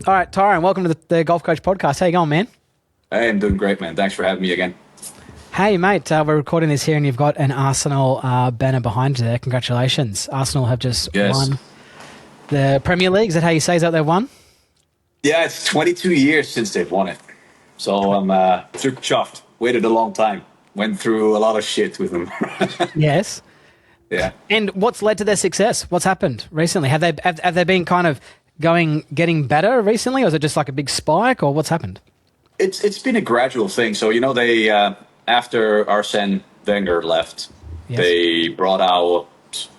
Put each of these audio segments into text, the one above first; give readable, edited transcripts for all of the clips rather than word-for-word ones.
All right, Tyrone, welcome to the Golf Coach Podcast. How you going, man? Hey, I'm doing great, man. Thanks for having me again. Hey, mate, we're recording this here and you've got an Arsenal banner behind you there. Congratulations. Arsenal have just Yes. won the Premier League. Is that how you say? Is that they've won? Yeah, it's 22 years since they've won it. So I'm super chuffed. Waited a long time. Went through a lot of shit with them. Yes. Yeah. And what's led to their success? What's happened recently? Have they been kind of getting better recently, or is it just like a big spike, or what's happened? It's been a gradual thing. So, they, after Arsene Wenger left, Yes. they brought out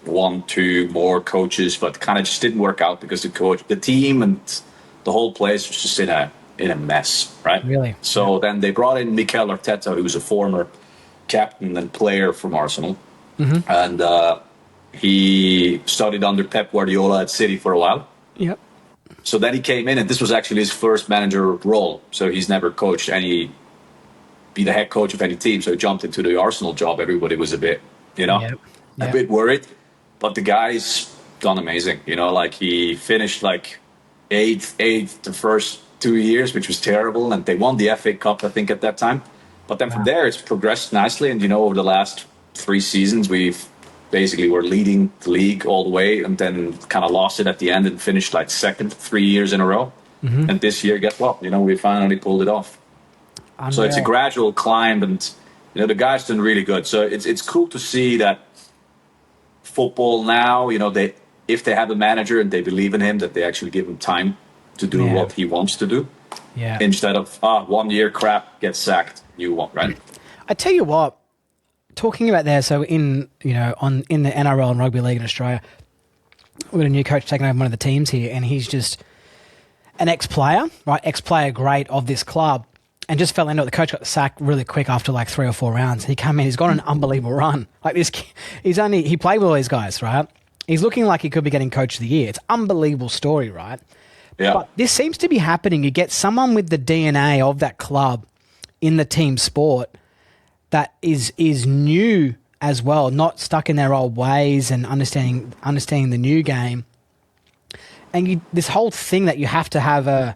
one, two more coaches, but kind of just didn't work out because the team and the whole place was just in a mess, right? Really? So then they brought in Mikel Arteta, who was a former captain and player from Arsenal. Mm-hmm. And he studied under Pep Guardiola at City for a while. Yep. So then he came in, and this was actually his first manager role. So he's never be the head coach of any team. So he jumped into the Arsenal job. Everybody was a bit, Yep. a bit worried. But the guy's done amazing. He finished like eighth the first 2 years, which was terrible. And they won the FA Cup, I think, at that time. But then from there, it's progressed nicely. And, over the last 3 seasons, we're leading the league all the way, and then kind of lost it at the end and finished like second 3 years in a row. Mm-hmm. And this year, guess what? We finally pulled it off. Unreal. So it's a gradual climb, and the guy's done really good. So it's cool to see that football now. If they have a manager and they believe in him, that they actually give him time to do what he wants to do. Yeah. Instead of 1 year crap, get sacked, new one, right? I tell you what. Talking about there, so in the NRL and rugby league in Australia, we've got a new coach taking over one of the teams here, and he's just an ex-player, right? Ex-player great of this club, and just fell into it. The coach got sacked really quick after like 3 or 4 rounds. He came in, he's got an unbelievable run. Like this, he played with all these guys, right? He's looking like he could be getting coach of the year. It's an unbelievable story, right? Yeah. But this seems to be happening. You get someone with the DNA of that club in the team sport that is new as well, not stuck in their old ways and understanding the new game. And this whole thing that you have to have a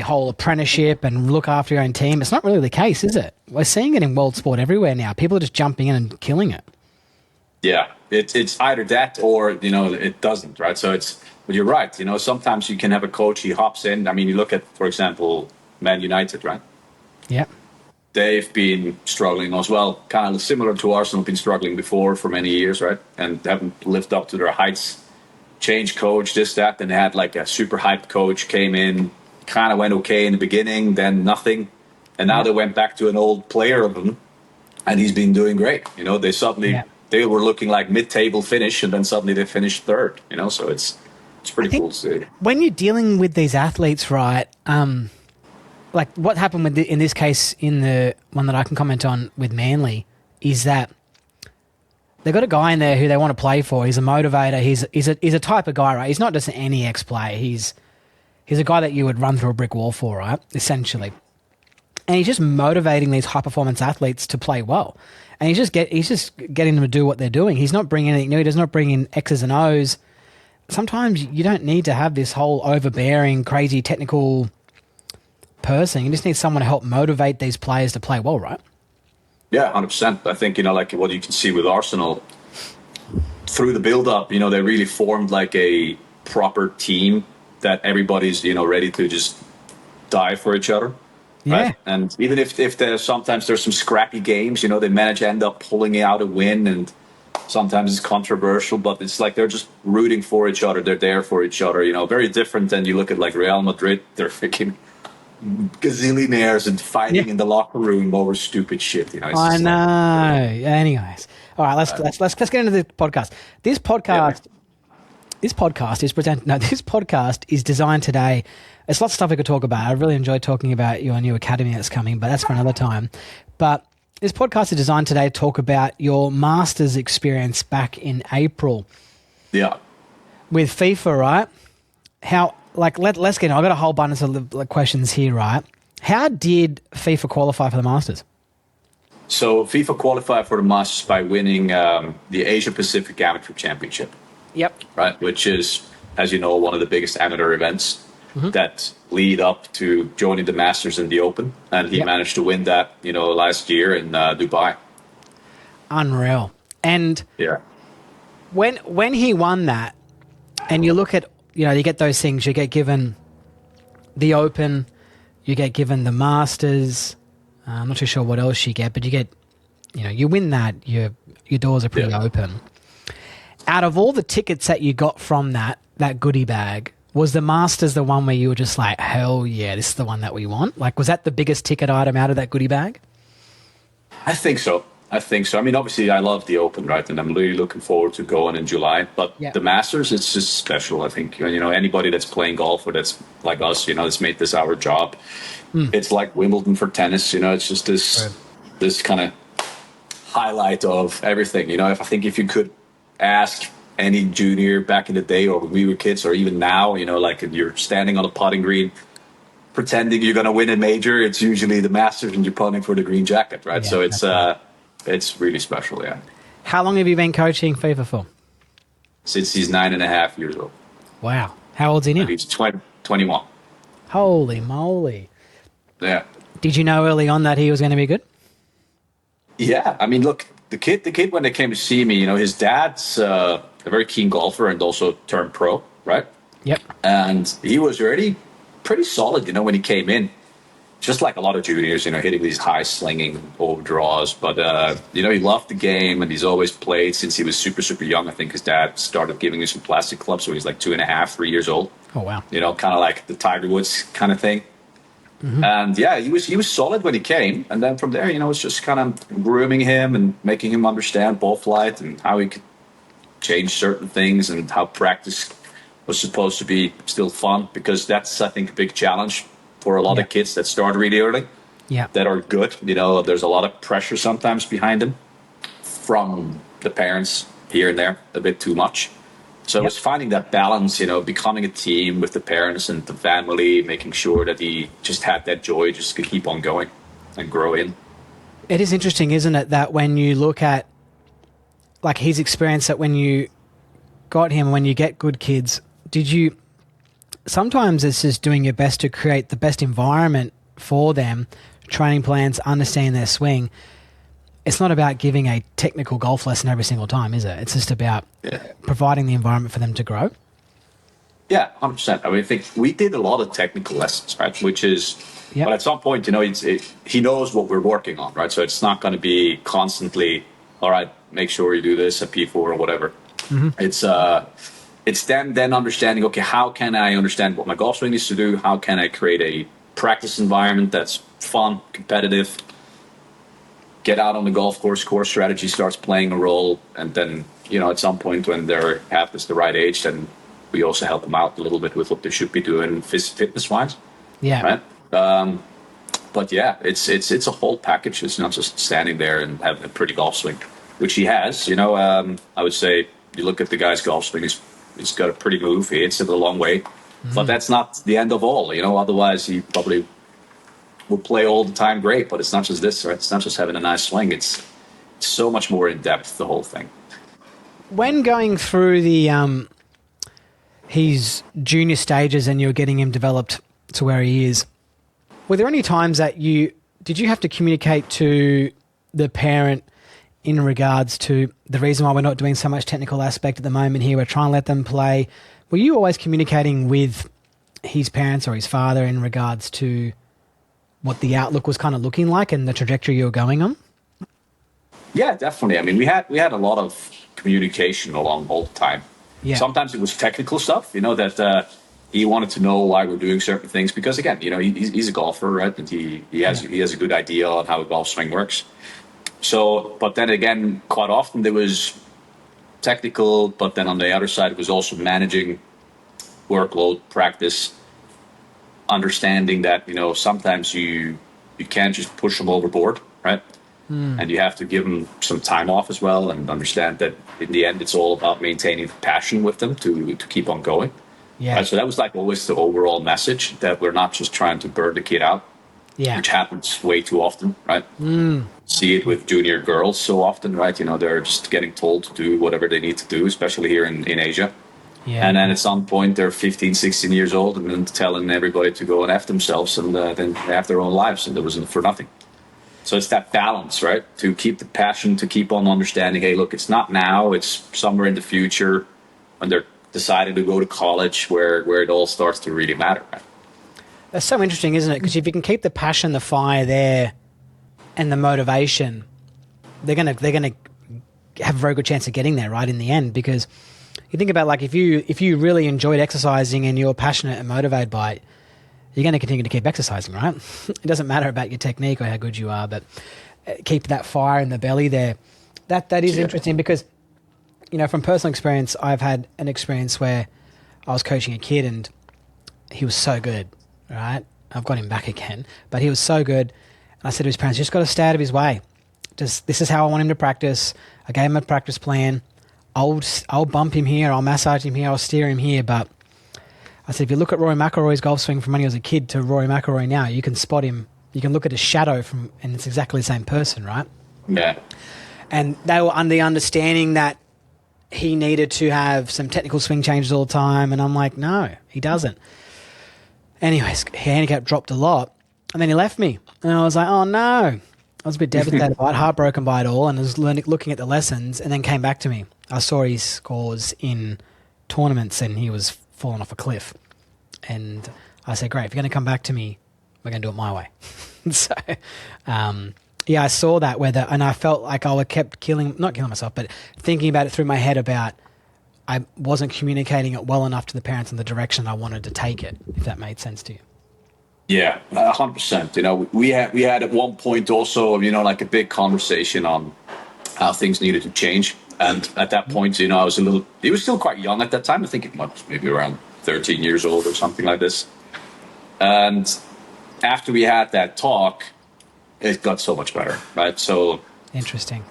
whole apprenticeship and look after your own team, it's not really the case, is it? We're seeing it in world sport everywhere now. People are just jumping in and killing it. Yeah, it's either that or, it doesn't, right? But you're right. Sometimes you can have a coach, he hops in. I mean, you look at, for example, Man United, right? Yeah. They've been struggling as well, kind of similar to Arsenal, been struggling before for many years, right? And haven't lived up to their heights. Change coach, this, that, and they had like a super hyped coach, came in, kind of went okay in the beginning, then nothing. And now they went back to an old player of them, and he's been doing great. They suddenly, they were looking like mid-table finish, and then suddenly they finished third, so it's pretty cool to see. When you're dealing with these athletes, right, like what happened in this case, in the one that I can comment on with Manly, is that they've got a guy in there who they want to play for. He's a motivator. He's a type of guy, right? He's not just any ex-player. He's a guy that you would run through a brick wall for, right? Essentially. And he's just motivating these high-performance athletes to play well. And he's just getting them to do what they're doing. He's not bringing anything new. He does not bring in X's and O's. Sometimes you don't need to have this whole overbearing, crazy technical person. You just need someone to help motivate these players to play well, right? Yeah, 100%. I think, like what you can see with Arsenal, through the build-up, they really formed like a proper team that everybody's, ready to just die for each other. Yeah. Right? And even if there's sometimes some scrappy games, they manage to end up pulling out a win, and sometimes it's controversial, but it's like they're just rooting for each other. They're there for each other, very different than you look at like Real Madrid. They're freaking gazillionaires and fighting in the locker room over stupid shit. I know. Anyways, all right. Let's get into the podcast. This podcast is designed today. It's lots of stuff we could talk about. I really enjoyed talking about your new academy that's coming, but that's for another time. But this podcast is designed today to talk about your master's experience back in April. Yeah. With FIFA, right? Let's get in. I've got a whole bunch of questions here, right? How did FIFA qualify for the Masters? So FIFA qualified for the Masters by winning the Asia Pacific Amateur Championship. Yep. Right, which is, as you know, one of the biggest amateur events. that lead up to joining the Masters and the Open, and he managed to win that, last year in Dubai. Unreal. And Yeah. when he won that, and you look at, you get those things, you get given the Open, you get given the Masters. I'm not too sure what else you get, but you get, you win that, your doors are pretty open. Out of all the tickets that you got from that goodie bag, was the Masters the one where you were just like, hell yeah, this is the one that we want? Like, was that the biggest ticket item out of that goodie bag? I think so. I mean, obviously, I love the Open, right? And I'm really looking forward to going in July. But the Masters, it's just special, I think. Anybody that's playing golf or that's like us, that's made this our job. It's like Wimbledon for tennis. It's just this kind of highlight of everything. I think if you could ask any junior back in the day or when we were kids or even now, like if you're standing on a putting green pretending you're going to win a major, it's usually the Masters and you're putting for the green jacket, right? So it's really special, yeah. How long have you been coaching FIFA for? Since he's 9.5 years old. Wow. How old's he now? He's 21. Holy moly. Yeah. Did you know early on that he was going to be good? Yeah. I mean, look, the kid when they came to see me, his dad's a very keen golfer and also turned pro, right? Yep. And he was already pretty solid, when he came in. Just like a lot of juniors, hitting these high slinging overdraws. But, he loved the game and he's always played since he was super, super young. I think his dad started giving him some plastic clubs when he was like 2.5, 3 years old. Oh, wow. Kind of like the Tiger Woods kind of thing. And yeah, he was solid when he came. And then from there, it's just kind of grooming him and making him understand ball flight and how he could change certain things and how practice was supposed to be still fun, because that's, I think, a big challenge for a lot of kids that start really early, that are good. There's a lot of pressure sometimes behind them from the parents here and there, a bit too much. So it's finding that balance, becoming a team with the parents and the family, making sure that he just had that joy, just to keep on going and grow in. It is interesting, isn't it, that when you look at like his experience, that when you got him, when you get good kids, sometimes it's just doing your best to create the best environment for them, training plans, understand their swing. It's not about giving a technical golf lesson every single time, is it? It's just about providing the environment for them to grow. Yeah, 100%. I mean, I think we did a lot of technical lessons, right? Which is, but at some point, he knows what we're working on, right? So it's not going to be constantly, all right, make sure you do this at P4 or whatever. It's then understanding, okay, how can I understand what my golf swing needs to do? How can I create a practice environment that's fun, competitive? Get out on the golf course strategy starts playing a role. And then, at some point when they're half the right age, then we also help them out a little bit with what they should be doing fitness-wise. Yeah. Right? But yeah, it's a whole package. It's not just standing there and having a pretty golf swing, which he has. I would say you look at the guy's golf swing, he's got a pretty move. He hits it a long way. But that's not the end of all. Otherwise he probably will play all the time great, but it's not just this, right? It's not just having a nice swing. It's so much more in depth, the whole thing. When going through his junior stages and you're getting him developed to where he is, were there any times that did you have to communicate to the parent in regards to the reason why we're not doing so much technical aspect at the moment here, we're trying to let them play? Were you always communicating with his parents or his father in regards to what the outlook was kind of looking like and the trajectory you were going on? Yeah, definitely. I mean, we had a lot of communication along all the time. Yeah. Sometimes it was technical stuff, that he wanted to know why we're doing certain things because, again, he's a golfer, right? And he has a good idea on how a golf swing works. So, but then again, quite often there was technical, but then on the other side, it was also managing workload, practice, understanding that, sometimes you can't just push them overboard, right? And you have to give them some time off as well and understand that in the end, it's all about maintaining the passion with them to keep on going. Yeah. Right? So that was like always the overall message, that we're not just trying to burn the kid out, which happens way too often, right? See it with junior girls so often, right? They're just getting told to do whatever they need to do, especially here in Asia. Yeah. And then at some point they're 15, 16 years old and then telling everybody to go and F themselves, and then they have their own lives, and there was for nothing. So it's that balance, right? To keep the passion, to keep on understanding, hey, look, it's not now, it's somewhere in the future when they're deciding to go to college where it all starts to really matter, right? That's so interesting, isn't it? Because if you can keep the passion, the fire there, and the motivation, they're gonna have a very good chance of getting there, right, in the end. Because you think about, like, if you really enjoyed exercising and you're passionate and motivated by it, you're going to continue to keep exercising, right? It doesn't matter about your technique or how good you are, but keep that fire in the belly there. That is interesting because, from personal experience, I've had an experience where I was coaching a kid and he was so good, right? I've got him back again, but he was so good. And I said to his parents, just got to stay out of his way. This is how I want him to practice. I gave him a practice plan. I'll bump him here. I'll massage him here. I'll steer him here. But I said, if you look at Rory McIlroy's golf swing from when he was a kid to Rory McIlroy now, you can spot him. You can look at his shadow and it's exactly the same person, right? Yeah. And they were under the understanding that he needed to have some technical swing changes all the time. And I'm like, no, he doesn't. Anyways, his handicap dropped a lot. And then he left me. And I was like, oh, no. I was a bit devastated by it, heartbroken by it all, and I was looking at the lessons, and then came back to me. I saw his scores in tournaments, and he was falling off a cliff. And I said, great, if you're going to come back to me, we're going to do it my way. So, I saw that, and I felt like I kept not killing myself, but thinking about it through my head about I wasn't communicating it well enough to the parents in the direction I wanted to take it, if that made sense to you. Yeah, 100%. We had at one point also, like a big conversation on how things needed to change. And at that point, he was still quite young at that time. I think it was maybe around 13 years old or something like this. And after we had that talk, it got so much better, right? So interesting.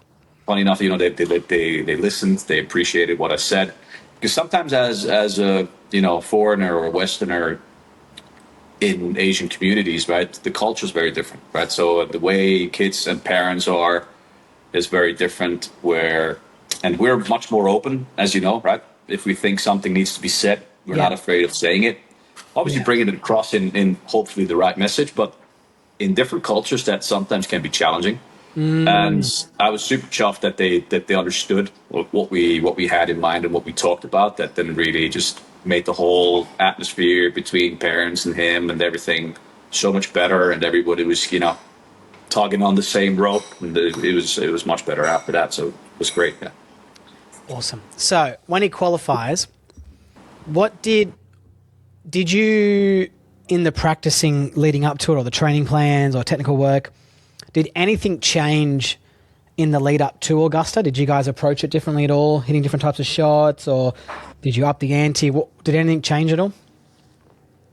Funny enough, they listened, they appreciated what I said. Because sometimes as a, foreigner or Westerner, in Asian communities, right, the culture is very different, right? So the way kids and parents are is very different. And we're much more open, as you know, right? If we think something needs to be said, we're not afraid of saying it. Obviously, bringing it across in hopefully the right message, but in different cultures, that sometimes can be challenging. And I was super chuffed that they understood what we had in mind and what we talked about. That then really just made the whole atmosphere between parents and him and everything so much better, and everybody was tugging on the same rope, and it was much better after that. So it was great. Yeah. Awesome. So when he qualifies, what did you, in the practicing leading up to it, or the training plans or technical work, did anything change in the lead up to Augusta? Did you guys approach it differently at all, hitting different types of shots, or did you up the ante? Did anything change at all?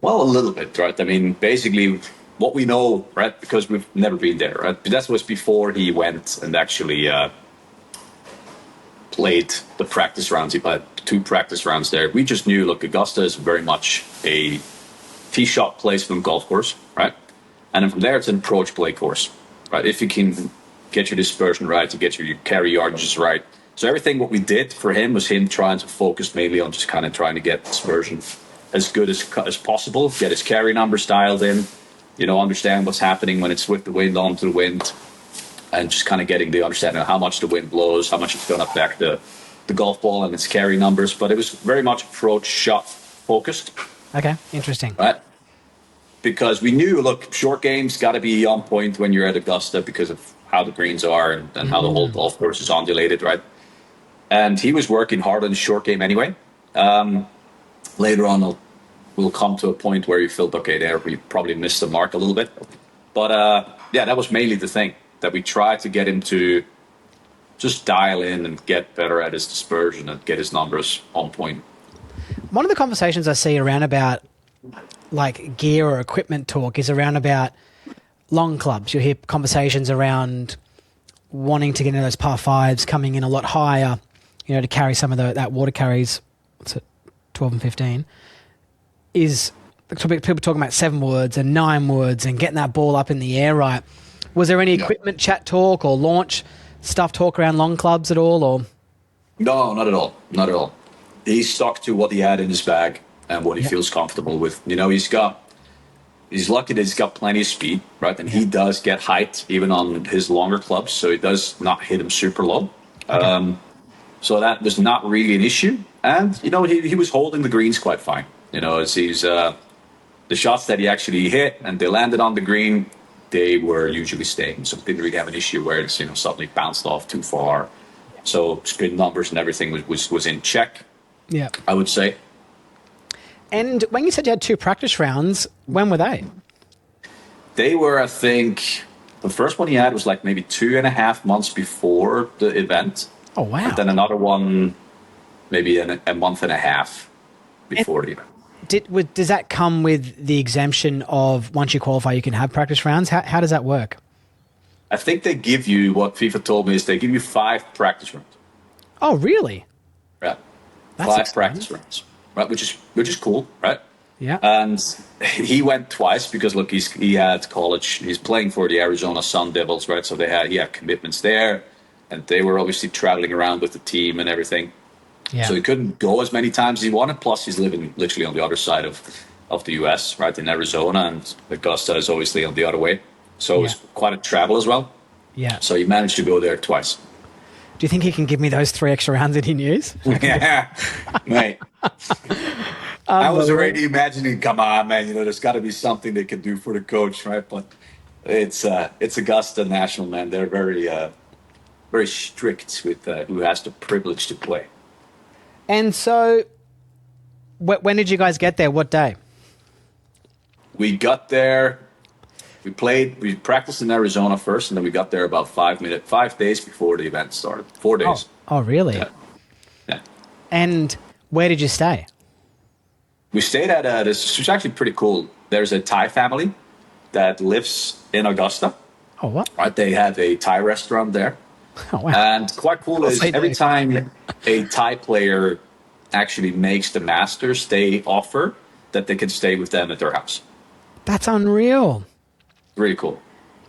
Well, a little bit, right? I mean, basically what we know, right, because we've never been there, right? But that was before he went and actually played the practice rounds. He played 2 practice rounds there. We just knew, look, Augusta is very much a tee shot placement golf course, right? And then from there, it's an approach play course, right? If you can get your dispersion right, to get your carry yardages right. So everything what we did for him was him trying to focus mainly on just kind of trying to get dispersion as good as possible, get his carry numbers dialed in, understand what's happening when it's with the wind, onto the wind, and just kind of getting the understanding of how much the wind blows, how much it's going to affect the golf ball and its carry numbers. But it was very much approach shot focused. Okay, interesting. Right? Because we knew, look, short game's got to be on point when you're at Augusta because of how the greens are and how the whole golf course is undulated, right? And he was working hard on the short game anyway. Later on, we'll come to a point where you felt, okay, there we probably missed the mark a little bit. But that was mainly the thing, that we tried to get him to just dial in and get better at his dispersion and get his numbers on point. One of the conversations I see around about like gear or equipment talk is around about long clubs. You'll hear conversations around wanting to get into those par 5s, coming in a lot higher, to carry some of that water carries. What's it, 12 and 15? Is people talking about 7 woods and 9 woods and getting that ball up in the air right. Was there any equipment chat talk or launch stuff talk around long clubs at all? Or No, not at all. Not at all. he stuck to what he had in his bag and what he Yeah. feels comfortable with. You know, he's lucky that he's got plenty of speed, right? And he does get height even on his longer clubs, so he does not hit him super low. Okay. So that was not really an issue. And, you know, he was holding the greens quite fine. You know, the shots that he actually hit and they landed on the green, they were usually staying. So didn't really have an issue where it's, you know, suddenly bounced off too far. So spin numbers and everything was in check, Yeah. I would say. And when you said you had 2 practice rounds, when were they? They were, I think, the first one he had was like maybe 2.5 months before the event. Oh, wow. And then another one, maybe a month and a half before the event. Does that come with the exemption of once you qualify, you can have practice rounds? How does that work? I think they give you, what FIFA told me is they give you 5 practice rounds. Oh, really? Yeah. That's 5 exciting. practice rounds, right? Which is cool, right? Yeah. And he went twice because look, he had college. He's playing for the Arizona Sun Devils, right? So he had commitments there, and they were obviously traveling around with the team and everything. Yeah. So he couldn't go as many times as he wanted. Plus, he's living literally on the other side of the U.S., right, in Arizona, and Augusta is obviously on the other way. So it was quite a travel as well. Yeah. So he managed to go there twice. Do you think he can give me those 3 extra rounds that he needs? Yeah, mate. I was already imagining, come on, man, you know, there's got to be something they can do for the coach, right? But it's Augusta National, man. They're very strict with who has the privilege to play. And so, when did you guys get there? What day? We got there. We practiced in Arizona first, and then we got there about 5 days before the event started. 4 days. Oh, really? Yeah. And where did you stay? We stayed at this was actually pretty cool. There's a Thai family that lives in Augusta. Oh, what? Right, they have a Thai restaurant there. Oh, wow. And quite cool is they every do. time a Thai player actually makes the Masters, they offer that they can stay with them at their house. That's unreal. Really cool.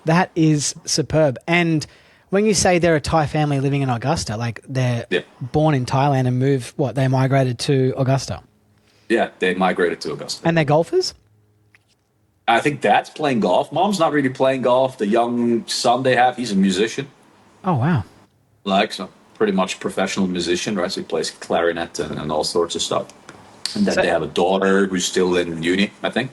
That is superb. And when you say they're a Thai family living in Augusta, like they're born in Thailand and they migrated to Augusta? Yeah, they migrated to Augusta. And they're golfers? I think Dad's playing golf. Mom's not really playing golf. The young son they have, he's a musician. Oh, wow. So pretty much professional musician, right? So he plays clarinet and all sorts of stuff. And then they have a daughter who's still in uni, I think.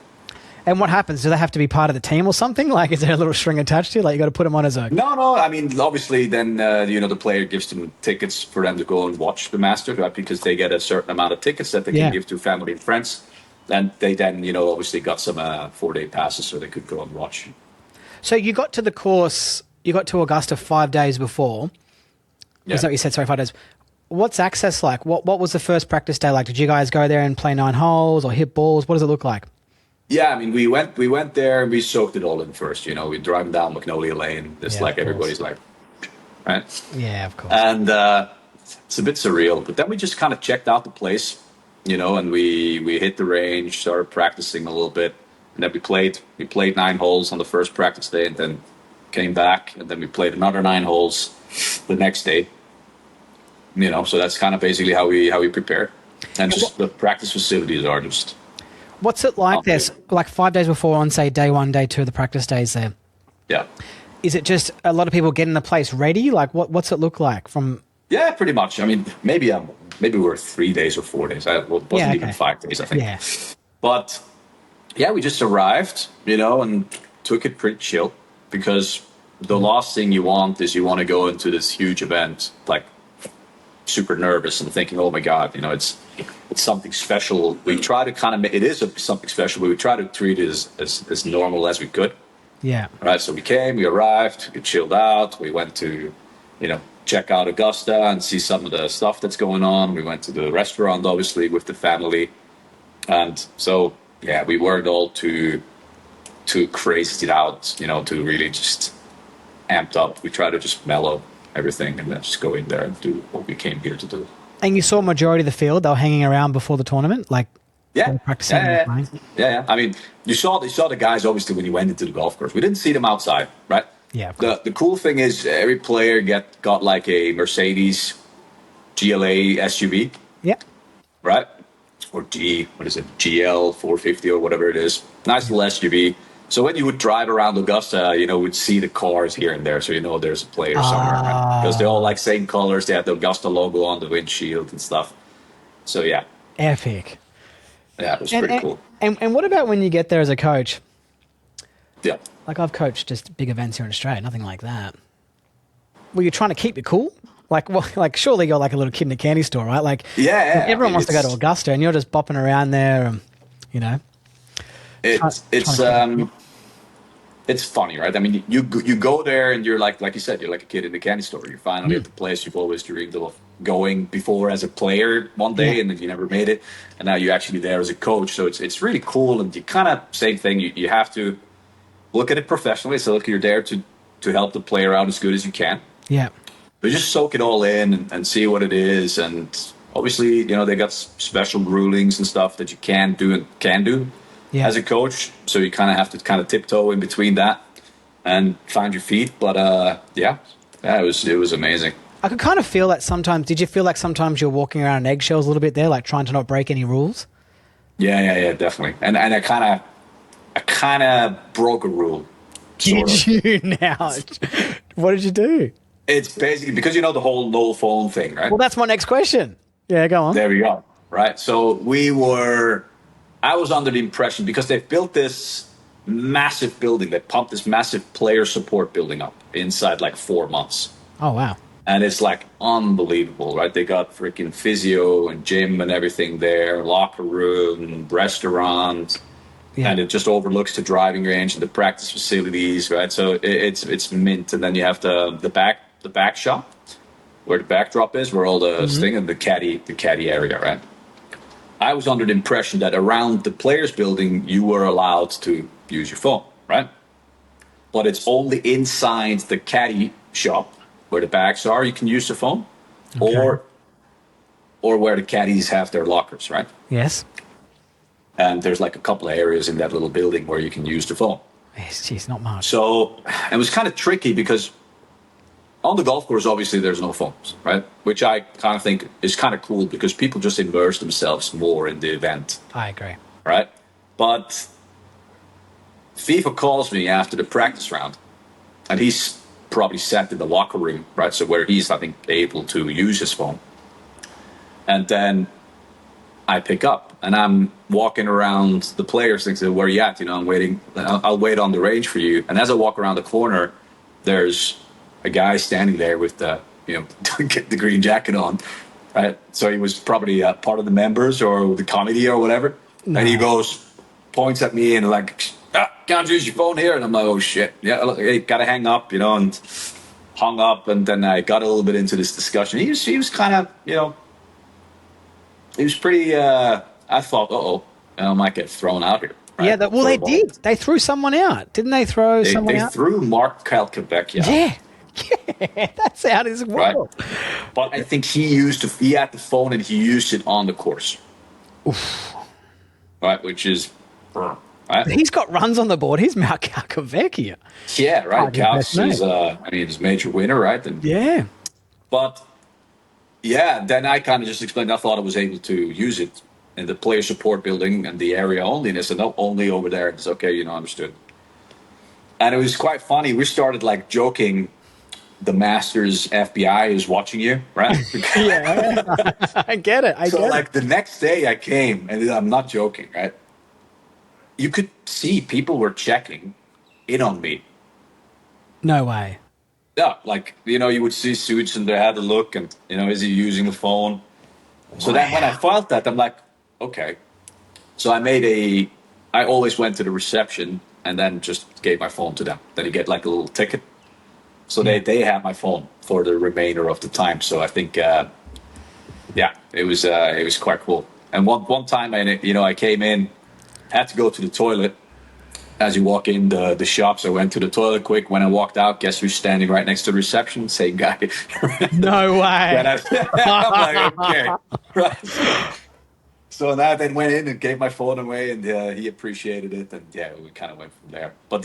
And what happens? Do they have to be part of the team or something? Like, is there a little string attached to you? Like, you got to put them on as a... No. I mean, obviously, then, the player gives them tickets for them to go and watch the Masters, right? Because they get a certain amount of tickets that they can give to family and friends. And they then, obviously got some 4-day passes so they could go and watch. So you got to the course, you got to Augusta 5 days before. Yeah. Is that what you said? Sorry, 5 days. What's access like? What was the first practice day like? Did you guys go there and play 9 holes or hit balls? What does it look like? Yeah, I mean, we went there and we soaked it all in first. We drive down Magnolia Lane. It's like everybody's like, right? Yeah, of course. And it's a bit surreal. But then we just kind of checked out the place, and we hit the range, started practicing a little bit. And then we played 9 holes on the first practice day and then came back. And then we played another 9 holes the next day. So that's kind of basically how we prepared. And just the practice facilities are just... What's it like there? Like 5 days before on, say, day 1, day 2 of the practice days there? Yeah. Is it just a lot of people getting the place ready? Like, what's it look like from... Yeah, pretty much. I mean, maybe we were 3 days or 4 days. It wasn't even 5 days, I think. Yeah. But, yeah, we just arrived, and took it pretty chill. Because the last thing you want is you want to go into this huge event, like, super nervous and thinking, oh my God, it's something special. We try to kind of, it is something special, but we try to treat it as normal as we could. Yeah. Right. So we arrived, we chilled out. We went to, check out Augusta and see some of the stuff that's going on. We went to the restaurant, obviously, with the family. And so, yeah, we weren't all too crazy out, to really just amped up. We try to just mellow everything and then just go in there and do what we came here to do. And you saw a majority of the field, they were hanging around before the tournament, like practicing and playing? Yeah. I mean, you saw the guys obviously when you went into the golf course. We didn't see them outside, right? Yeah. The cool thing is every player got like a Mercedes GLA SUV. Yeah. right? Or what is it, GL 450 or whatever it is. Nice little SUV. So when you would drive around Augusta, would see the cars here and there. So there's a player somewhere, right? Because they're all like same colors. They have the Augusta logo on the windshield and stuff. So yeah. Epic. Yeah, it was pretty cool. And what about when you get there as a coach? Yeah. Like I've coached just big events here in Australia, nothing like that. Were you trying to keep it cool? Like surely you're like a little kid in a candy store, right? Like everyone wants to go to Augusta, and you're just bopping around there, It's funny, right? I mean, you go there and you're like you said, you're like a kid in a candy store. You're finally at the place you've always dreamed of going before as a player one day, and then you never made it, and now you're actually there as a coach. So it's really cool, and you kind of same thing. You have to look at it professionally. So look, you're there to help the player out as good as you can. Yeah. But just soak it all in and see what it is. And obviously, they got special rulings and stuff that you can do and can do as a coach. So you kind of have to tiptoe in between that and find your feet. But it was amazing. I could kind of feel that sometimes. Did you feel like sometimes you're walking around in eggshells a little bit there, like trying to not break any rules? Yeah, definitely. And I kind of broke a rule. Did you now? What did you do? It's basically because the whole no phone thing, right? Well, that's my next question. Yeah, go on. There we go. Right. So I was under the impression, because they've built this massive building, they pumped this massive player support building up inside like 4 months. Oh, wow. And it's like unbelievable, right? They got freaking physio and gym and everything there, locker room, restaurant. Yeah. And it just overlooks the driving range and the practice facilities, right? So it's mint. And then you have the back shop where the backdrop is, where all the thing and the caddy area, right? I was under the impression that around the players building you were allowed to use your phone, right? But it's only inside the caddy shop where the bags are you can use the phone, or where the caddies have their lockers, right? Yes. And there's like a couple of areas in that little building where you can use the phone. Yes, geez, not much. So it was kind of tricky because on the golf course, obviously, there's no phones, right? Which I kind of think is kind of cool because people just immerse themselves more in the event. I agree. Right? But FIFA calls me after the practice round, and he's probably sat in the locker room, right? So where he's, I think, able to use his phone. And then I pick up, and I'm walking around the players thinking, where you at? I'm waiting. I'll wait on the range for you. And as I walk around the corner, there's a guy standing there with the green jacket on, right? So he was probably part of the members or the committee or whatever. No. And he points at me and like, can't use your phone here. And I'm like, oh shit, yeah, look, hey, gotta hang up, and hung up. And then I got a little bit into this discussion. He was kind of, he was pretty. I thought, I might get thrown out here. Right? Yeah, they did. They threw someone out, didn't they? Someone out. They threw Mark Kalkabek out. Yeah. Yeah, that's how this works. Right. But I think he had the phone and he used it on the course. Oof. Right, which is... Right? He's got runs on the board. He's Mark Kalkabek here. Yeah, right. Kalks is his major winner, right? And, yeah. But, yeah, then I kind of just explained, I thought I was able to use it in the player support building and the area only. And I said, no, only over there. It's okay, understood. And it was quite funny. We started like joking... The Masters FBI is watching you, right? Yeah, I get it. So the next day I came, and I'm not joking, right? You could see people were checking in on me. No way. Yeah, you would see suits and they had a look and, is he using the phone? So then when I felt that, I'm like, okay. So I always went to the reception and then just gave my phone to them. Then you get like a little ticket. So they had my phone for the remainder of the time. So I think, it was quite cool. And one time, I came in, had to go to the toilet. As you walk in the shops, I went to the toilet quick. When I walked out, guess who's standing right next to the reception? Same guy. No way. I'm like, okay. Right. So I then went in and gave my phone away, and he appreciated it. And we kind of went from there. But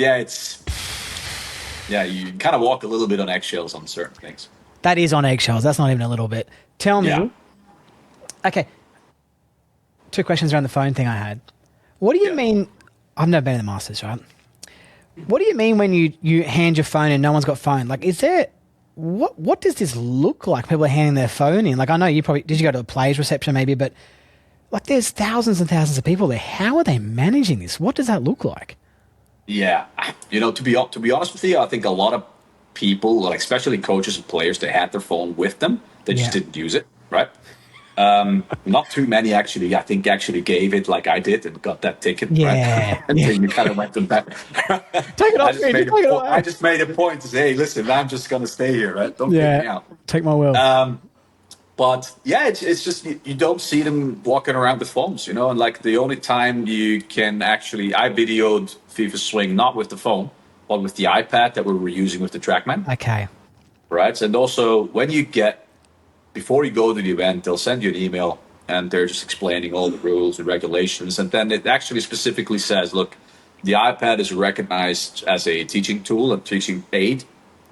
you kind of walk a little bit on eggshells on certain things. That is on eggshells. That's not even a little bit. Tell me. Yeah. Okay. 2 questions around the phone thing I had. What do you mean? I've never been to the Masters, right? What do you mean when you hand your phone and no one's got phone? Like, is there what does this look like? People are handing their phone in. Like, I know you probably did. You go to a players reception maybe, but like, there's thousands and thousands of people there. How are they managing this? What does that look like? Yeah, to be honest with you, I think a lot of people, like especially coaches and players, they had their phone with them. They just didn't use it, right? Not too many actually. I think actually gave it like I did and got that ticket. Yeah, right? And then you kind of went to back. Take it off me. Take it away. I just made a point to say, hey, listen, I'm just gonna stay here, right? Don't kick me out. Take my will. But yeah, it's just you don't see them walking around with phones, and like the only time you can actually, I videoed FIFA Swing not with the phone, but with the iPad that we were using with the TrackMan. Okay. Right, and also before you go to the event, they'll send you an email and they're just explaining all the rules and regulations, and then it actually specifically says, look, the iPad is recognized as a teaching tool and teaching aid,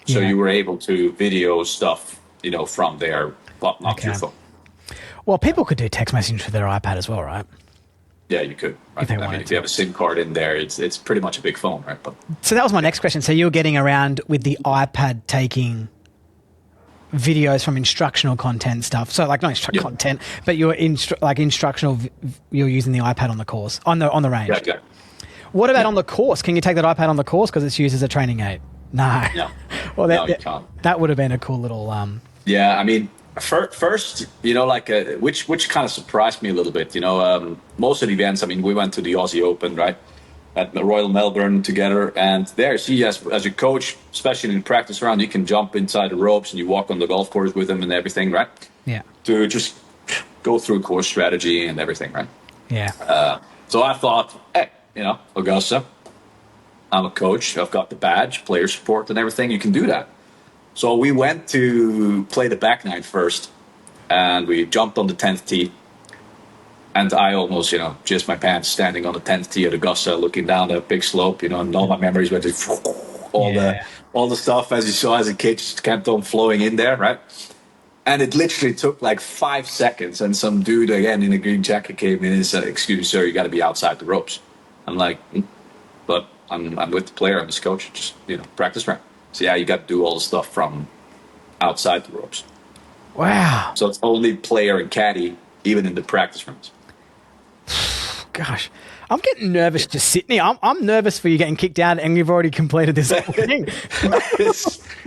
so you were able to video stuff, from there. But not your phone. Well, people could do text messaging for their iPad as well, right? Yeah, you could. Right? If you have a SIM card in there, it's pretty much a big phone, right? But so that was my next question. So you're getting around with the iPad taking videos from instructional content stuff. So like not content, but you're instructional. You're using the iPad on the course on the range. Yeah. What about on the course? Can you take that iPad on the course because it's used as a training aid? No. Well, you can't. That would have been a cool little. Yeah, I mean. First, which kind of surprised me a little bit. Most of the events. I mean, we went to the Aussie Open, right, at the Royal Melbourne together, and there, see, as a coach, especially in practice round, you can jump inside the ropes and you walk on the golf course with them and everything, right? Yeah. To just go through course strategy and everything, right? Yeah. So I thought, hey, Augusta, I'm a coach. I've got the badge, player support, and everything. You can do that. So we went to play the back nine first, and we jumped on the 10th tee. And I almost, just my pants standing on the 10th tee at Augusta, looking down that big slope, and all my memories went to all the stuff, as you saw as a kid, just kept on flowing in there, right? And it literally took like 5 seconds, and some dude, again, in a green jacket came in and said, excuse me, sir, you got to be outside the ropes. I'm like, but I'm with the player, I'm his coach, just, practice round. So yeah, you got to do all the stuff from outside the ropes. Wow. So it's only player and caddy, even in the practice rooms. Gosh, I'm getting nervous just sitting here. I'm nervous for you getting kicked out and you've already completed this whole thing.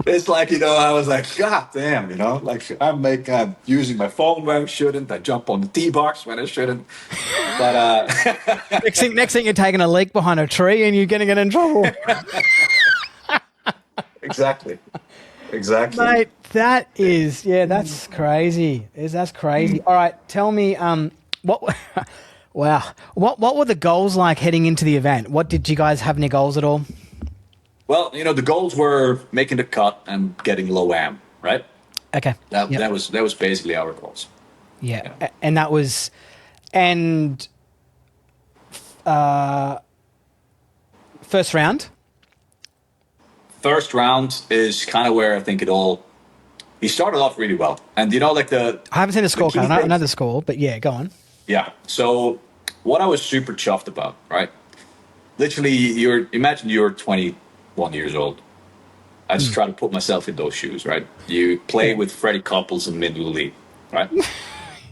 it's like, I was like, God damn, like I'm using my phone when I shouldn't. I jump on the tee box when I shouldn't. But next thing you're taking a leak behind a tree and you're getting in trouble. Exactly. Mate, that's crazy. That's crazy. All right, tell me, what were the goals like heading into the event? What did you guys have any goals at all? Well, the goals were making the cut and getting low am, right? Okay. That was basically our goals. Yeah. And that was, first round? First round is kind of where I think he started off really well. And I haven't seen the scorecard. I know the score, but yeah, go on. Yeah. So what I was super chuffed about, right? Literally, imagine you're 21 years old. I just try to put myself in those shoes, right? You play with Freddie Couples in middle league, right?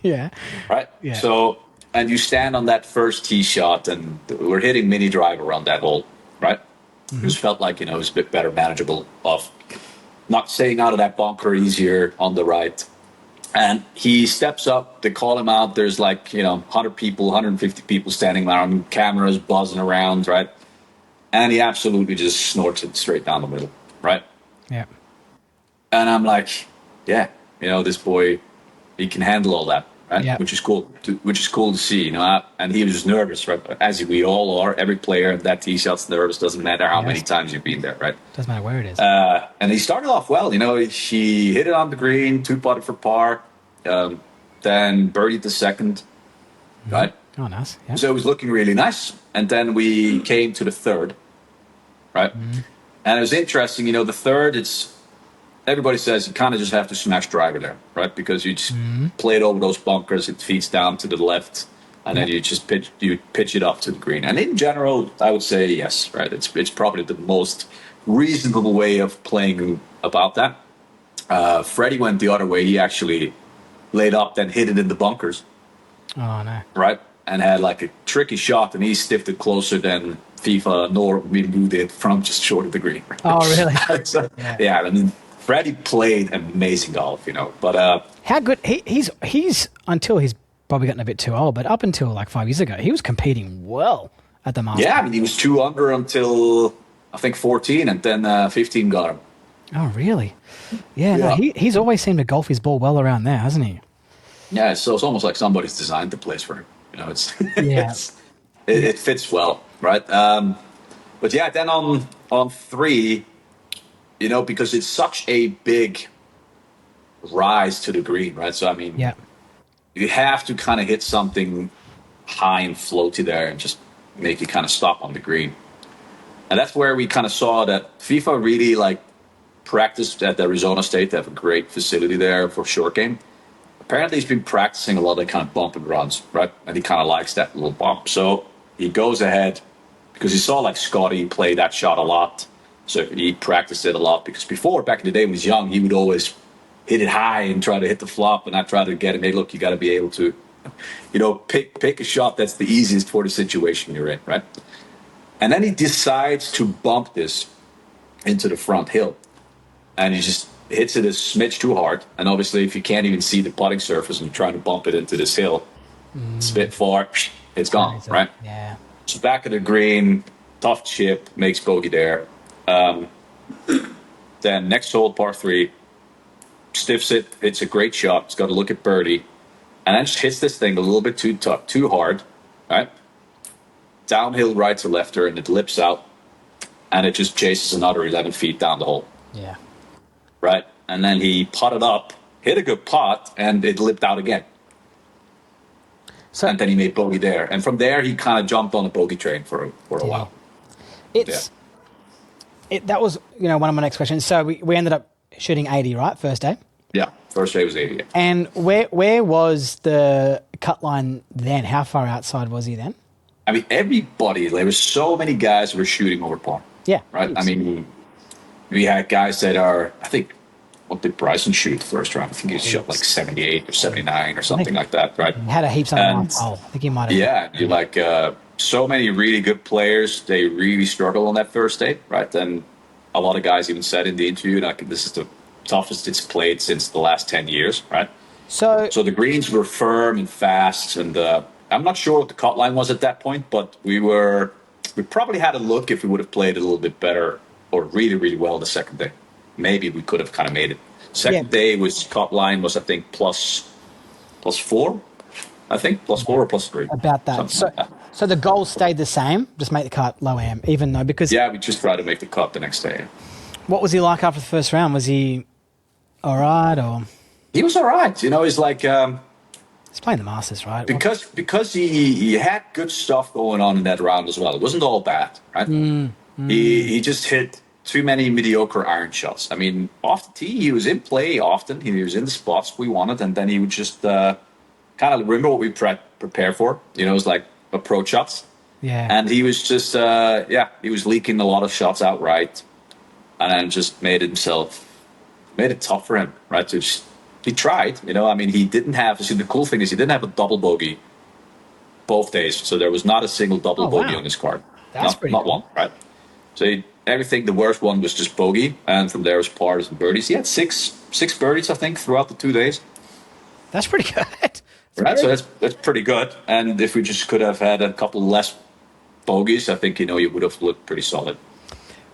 Yeah. Right? Yeah. So, and you stand on that first tee shot and we're hitting mini driver on that hole, right? Mm-hmm. It just felt like, it was a bit better manageable of not staying out of that bunker easier on the right. And he steps up, they call him out. There's 100 people, 150 people standing around, cameras buzzing around, right? And he absolutely just snorts it straight down the middle, right? Yeah. And I'm like, yeah, this boy, he can handle all that, right? Yeah. Which is cool to see, and he was just nervous, right? As we all are. Every player at that tee shot's nervous, doesn't matter how many times you've been there, right? Doesn't matter where it is. And he started off well, he hit it on the green, 2-putted for par, then birdied the second, right? Oh, nice. Yeah. So it was looking really nice. And then we came to the third, right? Mm-hmm. And it was interesting, the third, everybody says you kind of just have to smash driver there, right? Because you just play it over those bunkers, it feeds down to the left, and then you just pitch it up to the green. And in general, I would say yes, right? It's probably the most reasonable way of playing about that. Freddie went the other way. He actually laid up, then hit it in the bunkers. Oh, no. Right? And had like a tricky shot, and he stiffed it closer than FIFA nor Minwoo did from just short of the green. Oh, really? So, yeah, I mean, Freddie played amazing golf, but how good he's until he's probably gotten a bit too old, but up until like 5 years ago, he was competing well at the Masters. yeah, I mean, he was 2 under until I think 14, and then 15 got him. Oh, really? Yeah. No, he's always seemed to golf his ball well around there, hasn't he? Yeah, so it's almost like somebody's designed the place for him. It's Yeah. it fits well, right? But yeah, then on 3, because it's such a big rise to the green, right? So I mean, Yeah. you have to kind of hit something high and floaty there and just make it kind of stop on the green. And that's where we kind of saw that FIFA really like practiced at Arizona State. They have a great facility there for short game. Apparently, he's been practicing a lot of kind of bump and runs, right? And he kind of likes that little bump. So he goes ahead because he saw like Scotty play that shot a lot. So he practiced it a lot because before, back in the day when he was young, he would always hit it high and try to hit the flop, and I try to get him. Hey, look, you got to be able to, pick a shot that's the easiest for the situation you're in, right? And then he decides to bump this into the front hill, and he just hits it a smidge too hard. And obviously, if you can't even see the putting surface and you're trying to bump it into this hill, it's a bit far, it's gone, right? Yeah. So back of the green, tough chip, makes bogey there. Then next hole, par 3, stiffs it. It's a great shot. It's got to look at birdie, and then just hits this thing a little bit too hard, right? Downhill right to left turn, it lips out, and it just chases another 11 feet down the hole. Yeah. Right? And then he putted up, hit a good putt, and it lipped out again. So, and then he made bogey there. And from there, he kind of jumped on the bogey train for a while. That was, one of my next questions. So we ended up shooting 80, right? First day? Yeah. First day was 80. Yeah. And where was the cut line then? How far outside was he then? I mean, there were so many guys who were shooting over par. Yeah. Right? I mean, we had guys that are, I think, what did Bryson shoot the first round? I think he shot like 78 or 79 or something like that, right? He had a heaps on the last hole. I think he might have. Yeah, you like so many really good players. They really struggle on that first day, right? And a lot of guys even said in the interview, like, this is the toughest it's played since the last 10 years, right? So the greens were firm and fast, and I'm not sure what the cut line was at that point, but we probably had a look if we would have played a little bit better or really, really well the second day. Maybe we could have kind of made it. Second day cut line was, I think, plus 4. I think plus 4 or plus 3. About that. So the goal stayed the same. Just make the cut low am, even though because we just tried to make the cut the next day. What was he like after the first round? Was he all right or? He was all right. He's like he's playing the Masters, right? Because he had good stuff going on in that round as well. It wasn't all bad, right? He just hit too many mediocre iron shots. I mean, off the tee, he was in play often. He was in the spots we wanted, and then he would just kind of remember what we prepare for. It was like approach shots. Yeah. And he was just, he was leaking a lot of shots outright, and then just made it tough for him, right? He tried, I mean, he didn't have, the cool thing is he didn't have a double bogey both days. So there was not a single double bogey on his card. That's not one, right? So everything, the worst one was just bogey, and from there was pars and birdies. He had six birdies, I think, throughout the 2 days. That's pretty good. Right, so that's pretty good. And if we just could have had a couple less bogeys, I think, you would have looked pretty solid.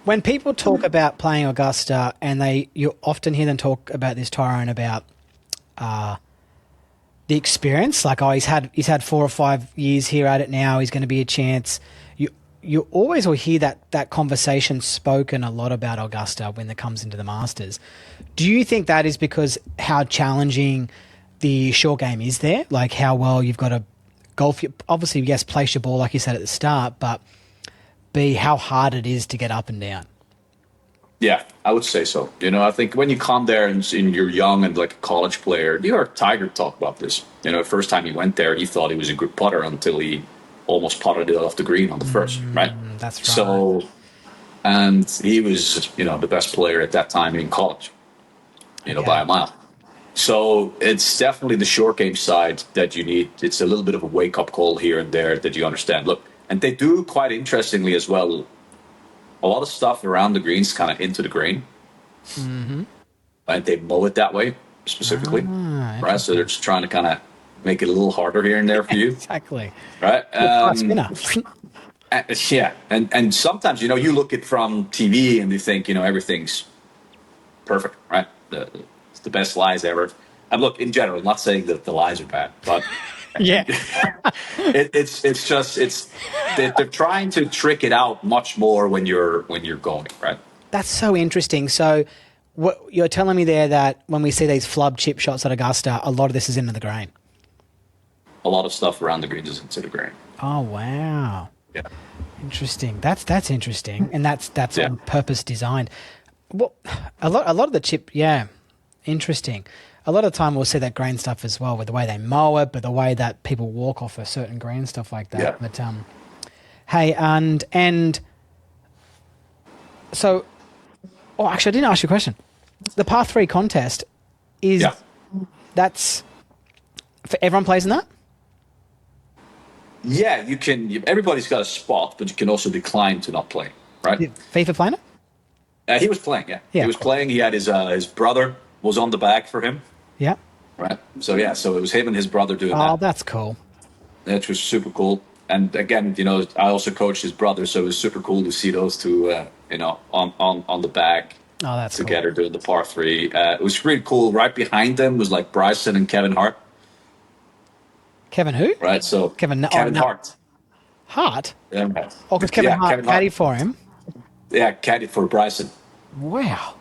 When people talk about playing Augusta, and you often hear them talk about this, Tyrone, about the experience, like, he's had 4 or 5 years here at it now, he's going to be a chance. You always will hear that conversation spoken a lot about Augusta when it comes into the Masters. Do you think that is because how challenging the short game is there? Like how well you've got to golf, obviously, yes, place your ball like you said at the start, but B, how hard it is to get up and down? Yeah, I would say so. I think when you come there and you're young and like a college player, you heard Tiger talk about this. The first time he went there, he thought he was a good putter until he almost putted it off the green on the first, right? That's right. So, and he was, the best player at that time in college, Okay. by a mile. So it's definitely the short game side that you need. It's a little bit of a wake up call here and there that you understand. Look, and they do quite interestingly as well. A lot of stuff around the greens, kind of into the green, and they mow it that way specifically, right? So they're just trying to kind of make it a little harder here and there for you, Exactly. right? Spinner. Yeah, and sometimes you look at from TV and you think everything's perfect, right? It's the best lies ever. And look, in general, I'm not saying that the lies are bad, but Yeah. they're trying to trick it out much more when you're going, right? That's so interesting. So what you're telling me there that when we see these flub chip shots at Augusta, a lot of this is into the grain. A lot of stuff around the greens is into the grain. Oh, wow. Yeah. Interesting. That's interesting. And that's Yeah. on purpose designed. Well, a lot of the chip, yeah. Interesting. A lot of the time we'll see that grain stuff as well with the way they mow it, but the way that people walk off a certain green, stuff like that. Yeah. But hey, and so actually I didn't ask you a question. The par 3 contest is that's for everyone plays in that? Yeah, you can. Everybody's got a spot, but you can also decline to not play, right? FIFA playing it? He was playing, yeah. Yeah, He was cool. playing. He had his brother was on the bag for him, Yeah. right? So it was him and his brother doing Oh, that. that's cool. That was super cool. And again, I also coached his brother, so it was super cool to see those two, on the bag Oh, that's together doing the par 3. It was really cool. Right behind them was like Bryson and Kevin Hart, cool. Kevin who? right? So Kevin Hart. Hart? Yeah, Oh, because Kevin Hart caddy for him. Yeah, caddy for Bryson. Wow.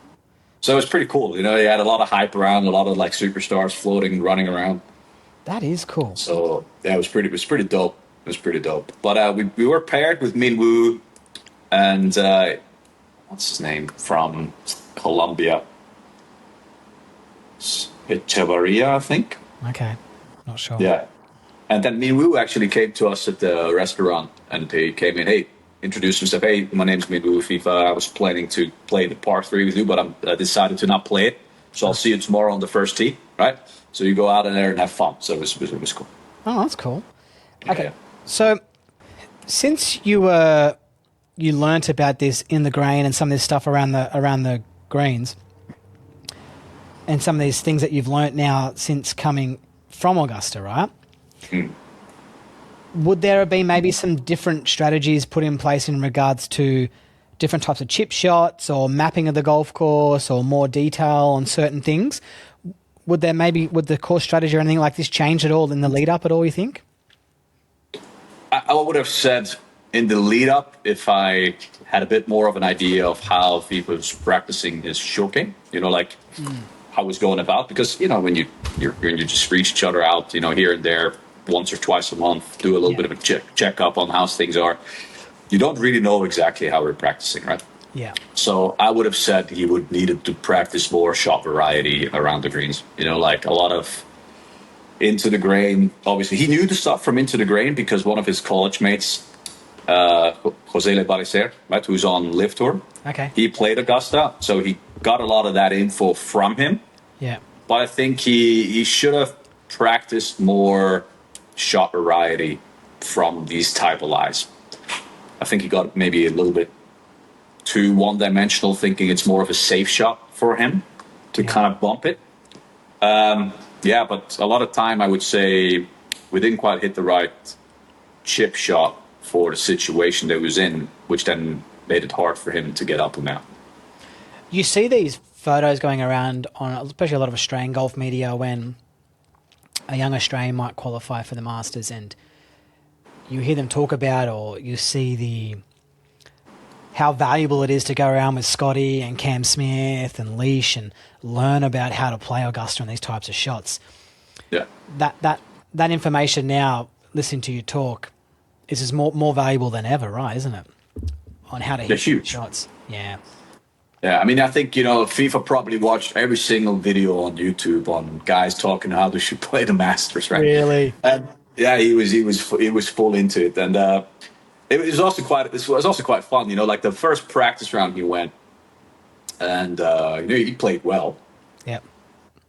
So it was pretty cool. He had a lot of hype around, a lot of like superstars floating and running around. That is cool. So yeah, it was pretty dope. It was pretty dope. But we were paired with Min Woo and what's his name from Colombia, Echevarria, I think. Okay. Not sure. Yeah. And then Min Woo actually came to us at the restaurant and he came in, hey, introduced himself. Hey, my name's Min Woo FIFA. I was planning to play the par 3 with you, but I decided to not play it. So I'll see you tomorrow on the first tee, right? So you go out in there and have fun. So it was cool. Oh, that's cool. Okay. Yeah. So since you learnt about this in the grain and some of this stuff around the greens and some of these things that you've learnt now since coming from Augusta, right? Would there have been maybe some different strategies put in place in regards to different types of chip shots or mapping of the golf course or more detail on certain things? Would the course strategy or anything like this change at all in the lead up at all, you think? I would have said in the lead up, if I had a bit more of an idea of how he was practicing his short game, how he's going about, because when you just reach each other out, here and there, once or twice a month, do a little bit of a check up on how things are. You don't really know exactly how we're practicing, right? Yeah. So I would have said he would needed to practice more shot variety around the greens. Like a lot of into the grain. Obviously, he knew the stuff from into the grain because one of his college mates, Jose Le Balicer, right, who's on Live Tour. Okay. He played Augusta, so he got a lot of that info from him. Yeah. But I think he should have practiced more shot variety from these type of lies. I think he got maybe a little bit too one-dimensional, thinking it's more of a safe shot for him to kind of bump it. But a lot of time I would say we didn't quite hit the right chip shot for the situation that he was in, which then made it hard for him to get up and down. You see these photos going around on especially a lot of Australian golf media when a young Australian might qualify for the Masters and you hear them talk about, or you see how valuable it is to go around with Scotty and Cam Smith and Leash and learn about how to play Augusta and these types of shots. Yeah. That information now, listening to you talk, is more valuable than ever, right? Isn't it? On how to hit huge shots. Yeah. Yeah, I mean, I think, FIFA probably watched every single video on YouTube on guys talking how they should play the Masters, right? Really? And yeah, he was full into it, and it was also quite fun. Like the first practice round he went, and he played well, Yep.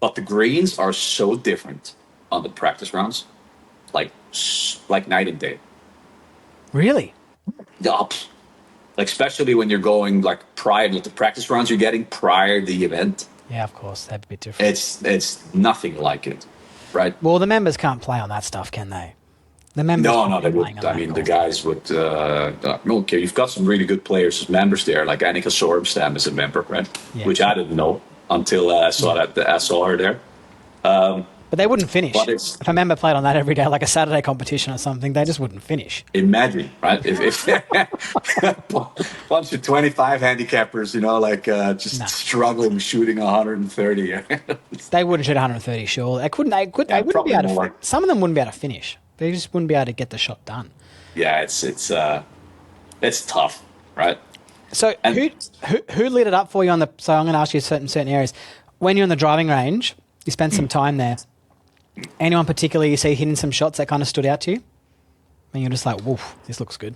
but the greens are so different on the practice rounds, like night and day. Really? Yeah, like especially when you're going like prior to the practice rounds you're getting prior to the event. Yeah, of course. That'd be different. It's nothing like it, right? Well, the members can't play on that stuff, can they? The members No, can't no, be they playing would. on I that mean, the golf. guys would. Okay, you've got some really good players as members there, like Annika Sorenstam is a member, right? Yeah. Which I didn't know until I saw her there. But they wouldn't finish. But it's If a member played on that every day, like a Saturday competition or something, they just wouldn't finish. imagine, right? If bunch of 25 handicappers, just No. struggling shooting 130. They wouldn't shoot 130, sure. They couldn't. They wouldn't be probably able to. more. Some of them wouldn't be able to finish. They just wouldn't be able to get the shot done. Yeah, it's tough, right? So And- who lit it up for you on the? So I'm going to ask you certain areas. When you're in the driving range, you spend some time there. Anyone particularly you see hitting some shots that kind of stood out to you? And you're just like, whoa, this looks good.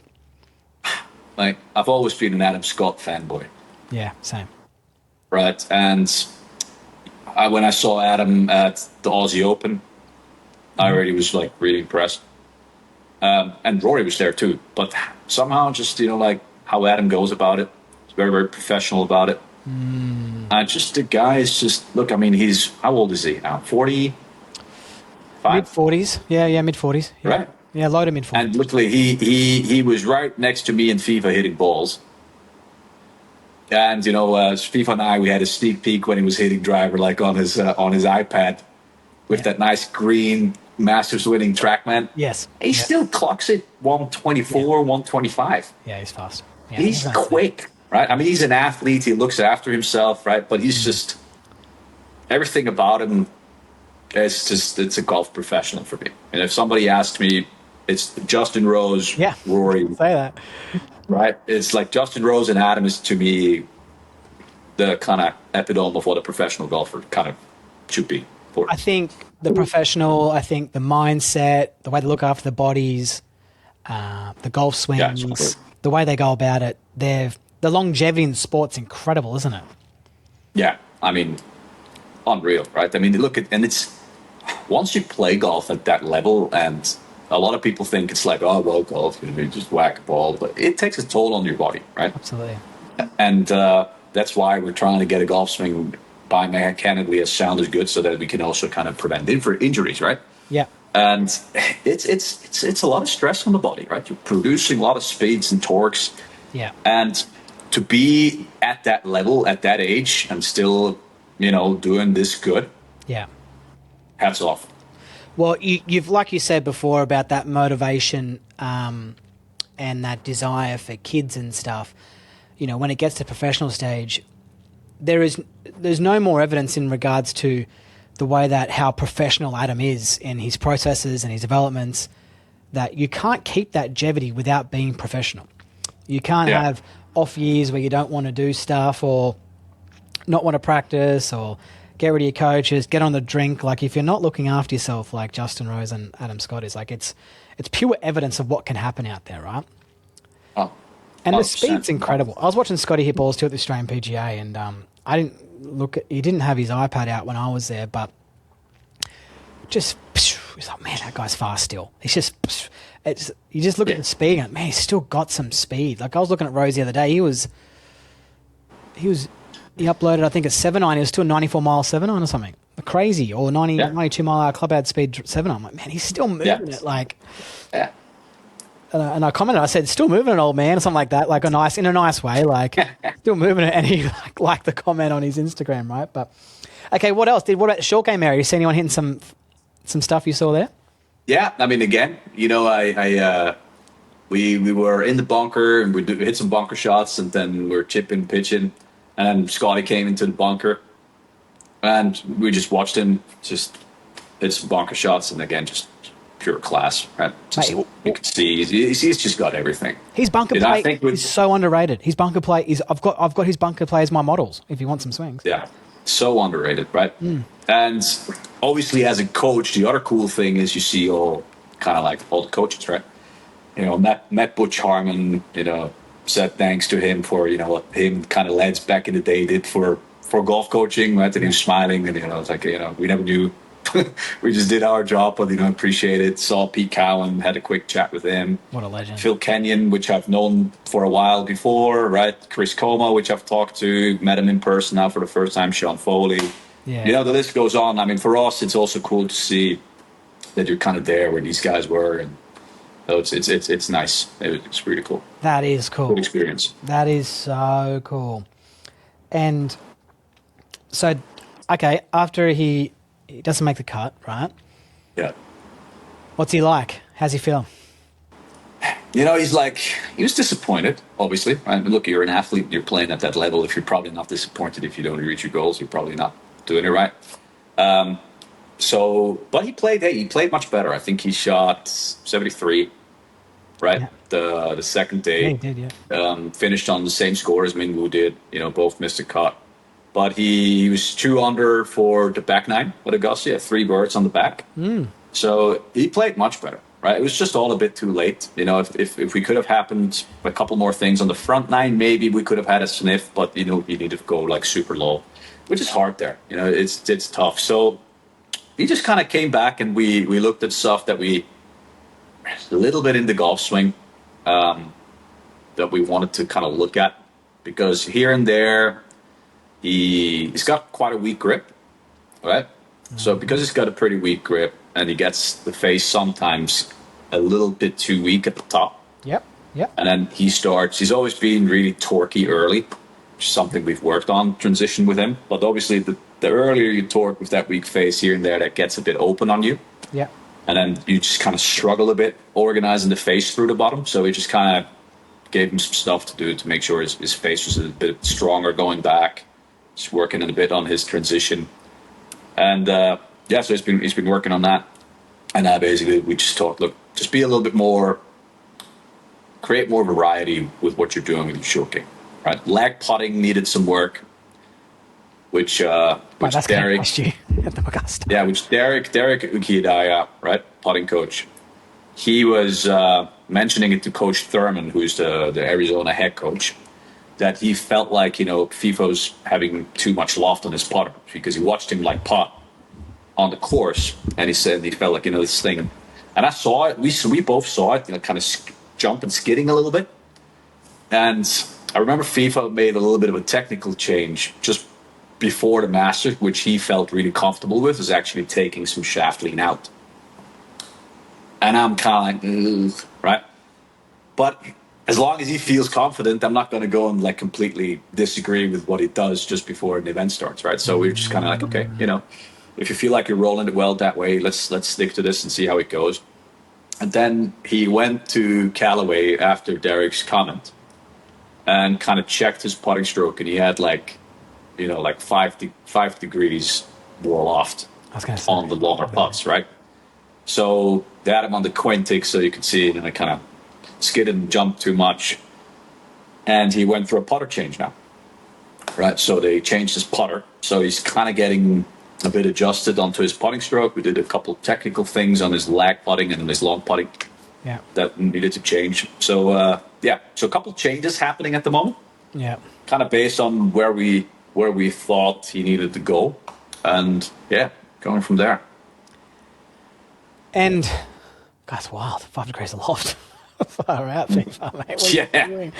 Like I've always been an Adam Scott fanboy, Yeah, same. right? And when I saw Adam at the Aussie Open, I already was like really impressed. And Rory was there too, but somehow just like how Adam goes about it, he's very very professional about it. And just the guy is just look. I mean, he's how old is he now? 45, Mid-40s. Yeah, mid-40s. Yeah. right? Yeah, low to mid-40s. And literally, he was right next to me in FIFA hitting balls. And FIFA and I, we had a sneak peek when he was hitting driver, like on his iPad, with that nice green Masters winning TrackMan. Yes. He still clocks it 124, 125. Yeah, he's fast. Yeah, He's quick, right? I mean, he's an athlete. He looks after himself, right? But he's just everything about him. It's a golf professional for me. And if somebody asked me, it's Justin Rose, Yeah. Rory, Say that. right? It's like Justin Rose and Adam is to me the kind of epitome of what a professional golfer kind of should be. For I think the professional, I think the mindset, the way they look after the bodies, the golf swings, it's the way they go about it, the longevity in the sport's incredible, isn't it? yeah, I mean, unreal, right? I mean, look at and it's once you play golf at that level, and a lot of people think it's like, oh, well, golf, you just whack a ball, but it takes a toll on your body, right? Absolutely. And that's why we're trying to get a golf swing biomechanically as sound as good, so that we can also kind of prevent injuries, right? Yeah. And it's a lot of stress on the body, right? You're producing a lot of speeds and torques, Yeah. and to be at that level at that age and still, doing this good, Yeah. hats off. Well, you've like you said before about that motivation and that desire for kids and stuff. When it gets to professional stage, there's no more evidence in regards to the way that how professional Adam is in his processes and his developments, that you can't keep that longevity without being professional. You can't have off years where you don't want to do stuff or not want to practice or get rid of your coaches, get on the drink. Like if you're not looking after yourself like Justin Rose and Adam Scott is, like it's pure evidence of what can happen out there, right? Oh, And the 100%. speed's incredible. I was watching Scotty hit balls too at the Australian PGA, and I didn't he didn't have his iPad out when I was there, but just it's like, man, that guy's fast still. He's just you just look at the speed and man, he's still got some speed. Like I was looking at Rose the other day, he uploaded I think a 7-iron, he was still 94 mile 7-iron or something. Crazy, or 92 mile hour club head speed 7-iron. I'm like, man, he's still moving it like Yeah. And I commented, I said, still moving it, old man, or something like that, like in a nice way, like still moving it. And he liked the comment on his Instagram, right? But okay, what else? What about the short game area? You see anyone hitting some stuff you saw there? Yeah, I mean, again, we were in the bunker and we hit some bunker shots, and then we were chipping, pitching, and Scotty came into the bunker, and we just watched him just hit some bunker shots, and again, just pure class, right? Just, Mate, you can see he's just got everything. his bunker And I play think with, is so underrated. His bunker play is I've got his bunker play as my models. If you want some swings, yeah, so underrated, right? And obviously, as a coach, the other cool thing is you see all kind of like all the coaches, right? You know, met Butch Harmon. You know, said thanks to him for what him kind of lads back in the day did for golf coaching, right? And he was smiling, and it's like we never knew. We just did our job, but appreciate it. Saw Pete Cowan, had a quick chat with him. what a legend. Phil Kenyon, which I've known for a while before, right? Chris Como, which I've talked to, met him in person now for the first time. Sean Foley. Yeah. The list goes on. I mean, for us, it's also cool to see that you're kind of there where these guys were, and so it's nice. It's really cool. That is cool. Good experience. That is so cool. And so, okay, after he doesn't make the cut, right? Yeah. What's he like? How's he feel? He was disappointed, obviously. Right? Look, you're an athlete, you're playing at that level. If you're probably not disappointed if you don't reach your goals, you're probably not doing it right. But he played much better. I think he shot 73, right? Yeah. The second day. Yeah, he did, yeah. Finished on the same score as Mingwu did. Both missed a cut. But he was 2 under for the back nine with Augusta. He had 3 birds on the back. So he played much better, right? It was just all a bit too late. If we could have happened a couple more things on the front nine, maybe we could have had a sniff. But you need to go like super low, which is hard there. It's tough. So he just kind of came back, and we looked at stuff that a little bit in the golf swing that we wanted to kind of look at, because here and there he's got quite a weak grip, right? So because he's got a pretty weak grip, and he gets the face sometimes a little bit too weak at the top. Yep. And then he's always been really torquey early, which is something we've worked on, transition with him. But obviously the earlier you torque with that weak face here and there, that gets a bit open on you. Yeah. And then you just kind of struggle a bit organizing the face through the bottom. So we just kind of gave him some stuff to do to make sure his face was a bit stronger going back. Just working a bit on his transition. And so he's been working on that. And basically we just thought, look, just be a little bit more, create more variety with what you're doing with your short game. Right? Lag putting needed some work, which That's Derek, cost you at the Augusta. yeah, which Derek Ukidaya, right, putting coach, he was mentioning it to Coach Thurman, who's the Arizona head coach, that he felt like FIFO's having too much loft on his putter, because he watched him putt on the course, and he said he felt like this thing, and I saw it. We both saw it, kind of jump and skidding a little bit, and I remember FIFA made a little bit of a technical change just before the Masters, which he felt really comfortable with, is actually taking some shaft lean out. And I'm kind of like, right? But as long as he feels confident, I'm not going to go and completely disagree with what he does just before an event starts, right? So we're just kind of like, okay, if you feel like you're rolling it well that way, let's stick to this and see how it goes. And then he went to Callaway after Derek's comment and kind of checked his putting stroke, and he had 5 degrees more loft on the longer putts, right? So they had him on the Quintic so you could see it, and I kind of skid and jumped too much. And he went for a putter change now, right? So they changed his putter. So he's kind of getting a bit adjusted onto his putting stroke. We did a couple of technical things on his lag putting and his long putting that needed to change. So, so a couple of changes happening at the moment. Yeah. Kind of based on where we thought he needed to go. And, going from there. And, that's wild. 5 degrees aloft. Far out, FIFA, mate. What are you doing?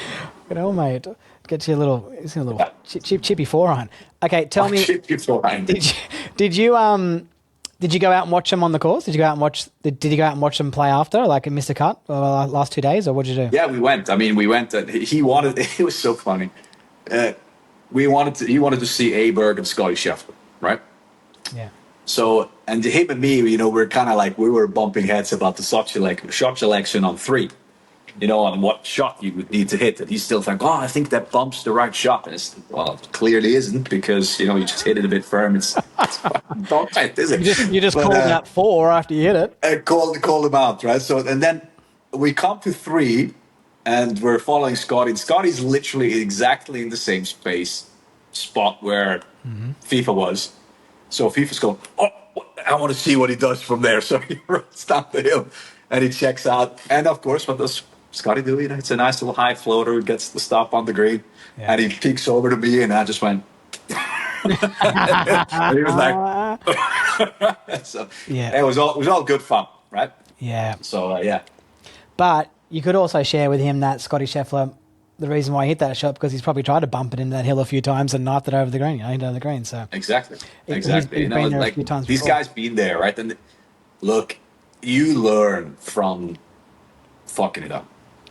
Good old mate. Get you a little chippy forehand. Okay, tell me. Chippy forehand. Did you go out and watch them on the course? Did you go out and watch them play after, like in Mr. Cut, last 2 days, or what did you do? Yeah, we went. I mean, we went. He wanted. It was so funny. He wanted to see Aberg and Scotty Scheffler, right? Yeah. So, and him and me, we're kind of we were bumping heads about the shot selection on 3. on what shot you would need to hit. And he's still like, oh, I think that bump's the right shot. And well, it clearly isn't because, you just hit it a bit firm. It's not right, is it? You just called out 4 after you hit it. I called him out, right? So, and then we come to 3 and we're following Scotty. And Scotty's literally exactly in the same spot where FIFA was. So FIFA's going, oh, I want to see what he does from there. So he runs down the hill and he checks out. And of course, what does Scotty do? It's a nice little high floater, gets the stop on the green. Yeah. And he peeks over to me and I just went. And he was like, so it was all good fun, right? Yeah. So, yeah. But you could also share with him that Scotty Scheffler, the reason why he hit that shot, because he's probably tried to bump it into that hill a few times and knifed it over the green, into the green. So exactly. He's been there a few times these before. guys been there, right? And look, you learn from fucking it up.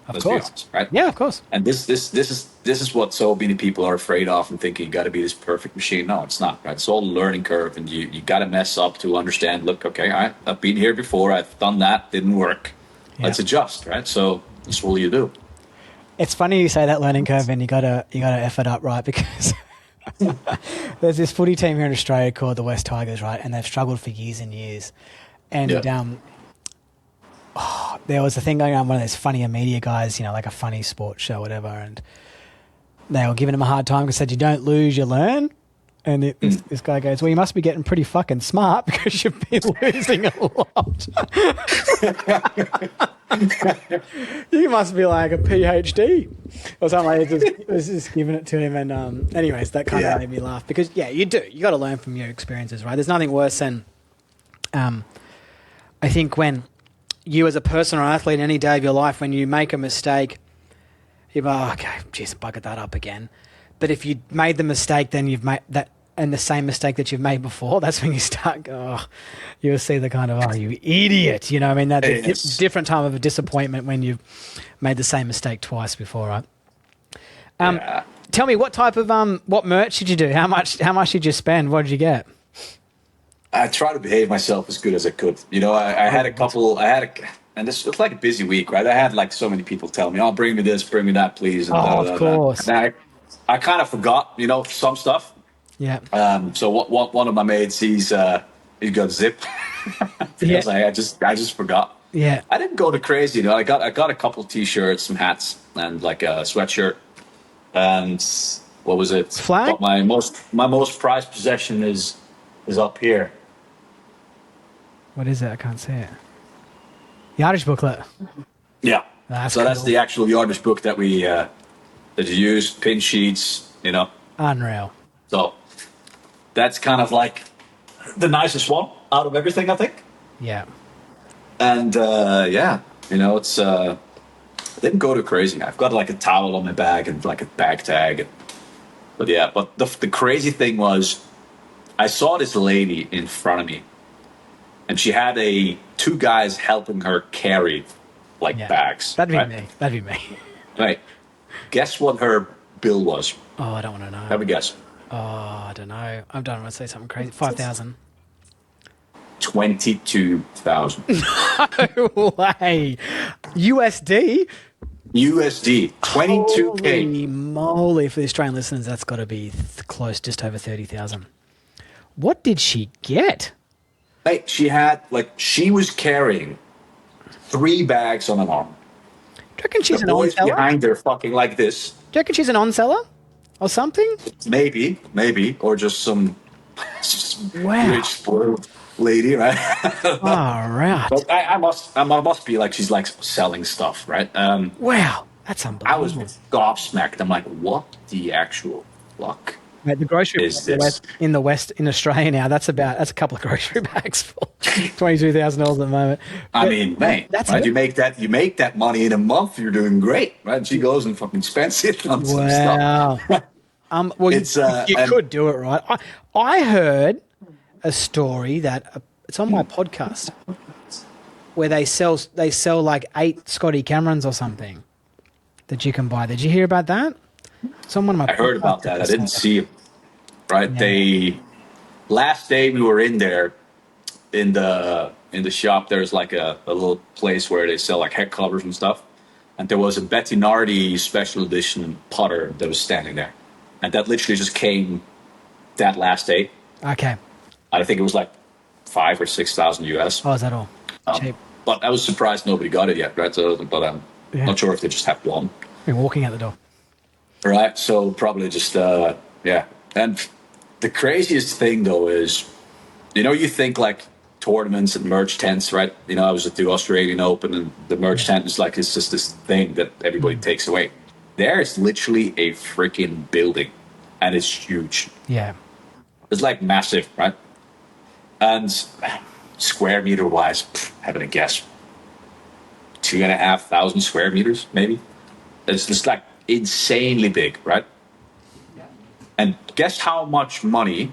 Of course, honest, right? Yeah, of course. And this is what so many people are afraid of and thinking you got to be this perfect machine. No, it's not. Right? It's all a learning curve, and you got to mess up to understand. Look, okay, I've been here before. I've done that. Didn't work. Yeah. Let's adjust, right? So that's all you do. It's funny you say that learning curve, and you gotta F it up, right? Because there's this footy team here in Australia called the West Tigers, right? And they've struggled for years and years. And there was a thing going on, one of those funnier media guys, like a funny sports show, whatever, and they were giving him a hard time because said, you don't lose, you learn. And this guy goes, well, you must be getting pretty fucking smart because you've been losing a lot. You must be like a PhD or something like that. It was just giving it to him. And anyways, that kind of made me laugh because, you do. You got to learn from your experiences, right? There's nothing worse than, I think when you as a person or athlete any day of your life, when you make a mistake, you go, okay, geez, buggered that up again. But if you made the mistake, then you've made that, and the same mistake that you've made before, that's when you start, you'll see the kind of, you idiot, you know what I mean? That's a different time of a disappointment when you've made the same mistake twice before, right? Tell me, what type of, what merch did you do? How much did you spend? What did you get? I try to behave myself as good as I could. I had a couple, and this was like a busy week, right? I had like so many people tell me, bring me this, bring me that, please. And of course. And I kind of forgot, some stuff. Yeah. So one of my mates, he's got Zip. Because I just forgot. Yeah. I didn't go to crazy. I got a couple T-shirts, some hats, and like a sweatshirt. And what was it? Flag. But my most prized possession is up here. What is it? I can't see it. Yardage booklet. Yeah. That's the actual yardage book that we that you use, pin sheets, Unreal. So that's kind of like the nicest one out of everything, I think. Yeah. And it's I didn't go too crazy. I've got like a towel on my bag and like a bag tag. But the crazy thing was I saw this lady in front of me and she had two guys helping her carry bags. That'd be me. Right. Guess what her bill was? Oh, I don't want to know. Have a guess. Oh, I don't know. I don't want to say something crazy. 5,000. 22,000. No way. USD? USD. 22K. Holy moly. For the Australian listeners, that's got to be close, just over 30,000. What did she get? Hey, she was carrying 3 bags on an arm. Do you reckon she's an boys on-seller? Behind her fucking like this. Do you reckon she's an on-seller or something? Maybe, or just some rich spoiled lady, right? Oh, right. But I must be like she's like selling stuff, right? Wow, that's unbelievable. I was gobsmacked. I'm like, what the actual fuck? Mate, the grocery is this? in the West in Australia now, that's a couple of grocery bags for $22,000 at the moment. I mean, mate, that's right? it. You make that money in a month, you're doing great, right? She goes and fucking spends it on some stuff. Well, you could do it, right? I heard a story that it's on my podcast where they sell like 8 Scotty Camerons or something that you can buy. Did you hear about that? I heard about that. I didn't see it. Right? Yeah. Last day we were in there in the shop, there's like a little place where they sell like head covers and stuff. and there was a Bettinardi special edition putter that was standing there, and that literally just came that last day. Okay. I think it was like 5,000 or 6,000 US. Oh, is that all? Cheap. But I was surprised nobody got it yet, right? So, but I'm not sure if they just have one. You're walking out the door. Right. So probably just yeah. And the craziest thing though is, you think like tournaments and merge tents, right? I was at the Australian Open, and the merge tent is like, it's just this thing that everybody takes away. There is literally a freaking building, and it's huge. Yeah. It's like massive, right? And square meter wise, having a guess, 2,500 square meters, maybe. It's just like insanely big, right? And guess how much money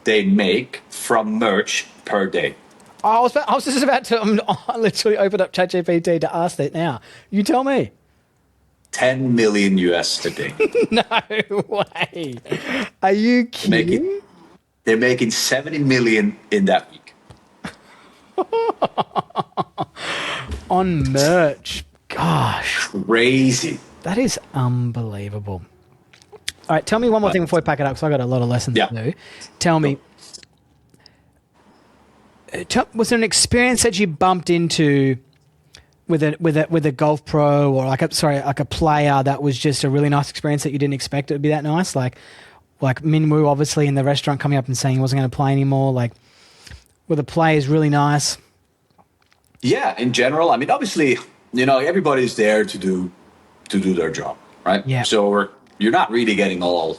they make from merch per day? I was just about to literally open up ChatGPT to ask that now. You tell me. 10 million US a day. No way. Are you kidding? They're making 70 million in that week. On merch. Gosh. Crazy. That is unbelievable. All right, tell me one more thing before we pack it up, because I got a lot of lessons to do. Tell me, was there an experience that you bumped into with a golf pro, or like a player that was just a really nice experience that you didn't expect it would be that nice? Like Minwoo, obviously, in the restaurant coming up and saying he wasn't going to play anymore. Like, were the players really nice? Yeah, in general. I mean, obviously, everybody's there to do their job, right? Yeah. So you're not really getting all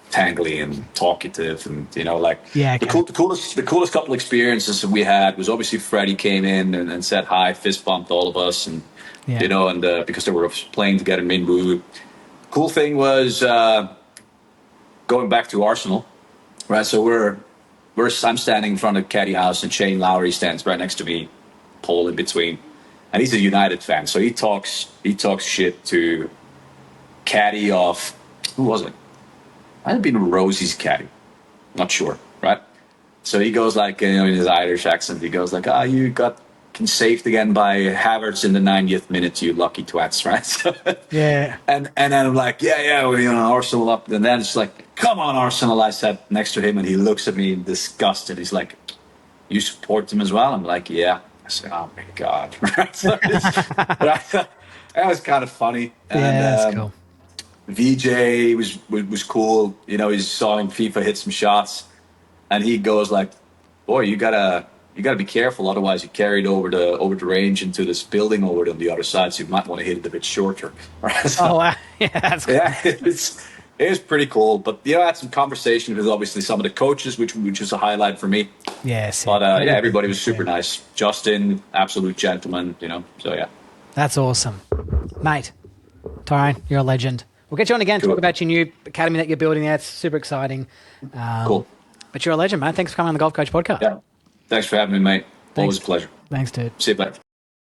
tangly and talkative, and the coolest couple experiences that we had was obviously Freddie came in and said hi, fist bumped all of us, and because they were playing together, Minwoo. Cool thing was going back to Arsenal, right? So I'm standing in front of Caddy House, and Shane Lowry stands right next to me, pole in between, and he's a United fan, so he talks shit to caddy of, who was it? Might have been Rosie's caddy, not sure, right? So he goes like, in his Irish accent, he goes like, you got saved again by Havertz in the 90th minute, you lucky twats, right? So, yeah. And then I'm like, Arsenal up, and then it's like, come on, Arsenal, I sat next to him, and he looks at me in disgust, and he's like, you support them as well? I'm like, yeah. I said, oh my God. So that was kind of funny. And, that's cool. VJ was cool. He saw him FIFA hit some shots, and he goes like, boy, you gotta be careful, otherwise you carried over the range into this building over on the other side, so you might want to hit it a bit shorter. Right? So, oh wow. Yeah, that's cool. Yeah, it was pretty cool. But I had some conversations with obviously some of the coaches, which was a highlight for me. Yes. But everybody was super nice. Justin, absolute gentleman, so yeah. That's awesome. Mate, Tyrone, you're a legend. We'll get you on again to talk about your new academy that you're building there. It's super exciting. Cool. But you're a legend, man. Thanks for coming on the Golf Coach podcast. Yeah. Thanks for having me, mate. Always a pleasure. Thanks, dude. See you, bye.